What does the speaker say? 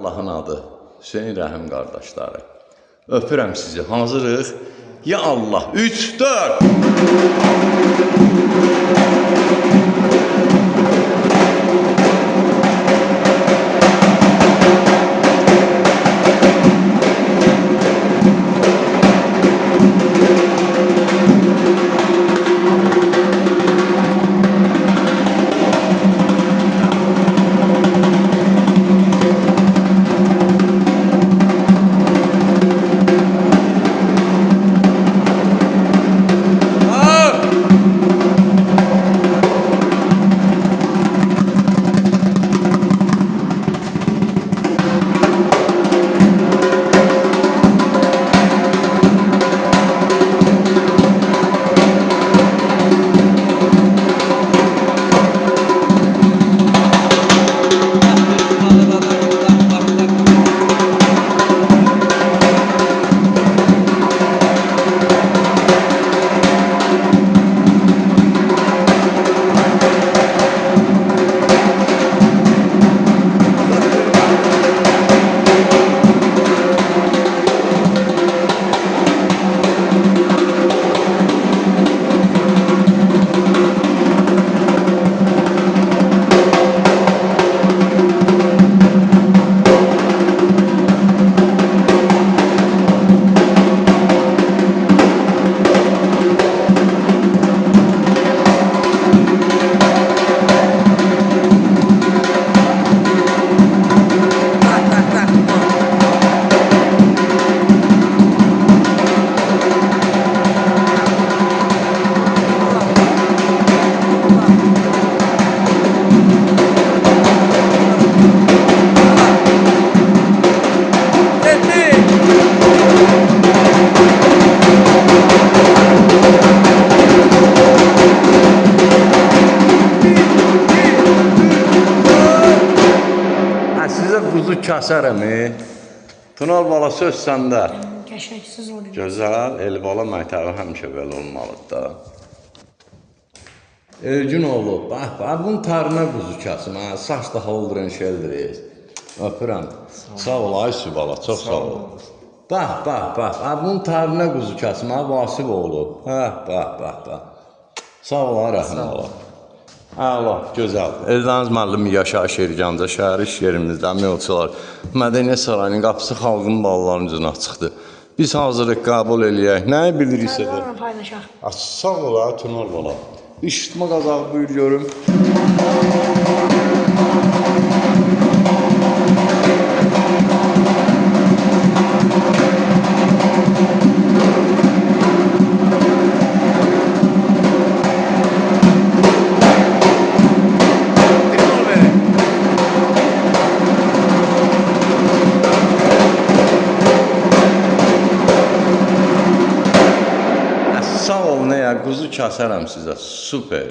Allahın adı, Hüseyin Rəhim qardaşları. Öpürəm sizi, hazırıq. Ya Allah, 3, 4. Sizə quzu kəsərəm. Tunal bala söz səndə. Qəşəngsiz olur. Gözəl, Elbala məktəbi həmişə belə olmalıdır da. Elgün oğlu, bax, bunun tarına quzu kəsim. Saç da holdren şeldiriz. Öpürəm. Sağ ol, ay Sübala, çox sağ ol. Bax, bunun tarına quzu kəsim, Vasif oğlu. Bax. Sağ ol, rəhmə ola. Allah, gözəl. Eldəniz müəllimi Yaşar Şergəncə, şəhər iş yerimizdən Meyolçular Mədəniyyət Sarayının qapısı xalqın ballarının üzünə çıxdı. Biz hazırıq, qəbul eləyək. Nəyi biliriksə də? Paylaşaq. Sağ ola, Tunal bala. İşitmə qazağı buyur görüm. Sağ olun, quzu kəsərəm sizə, super.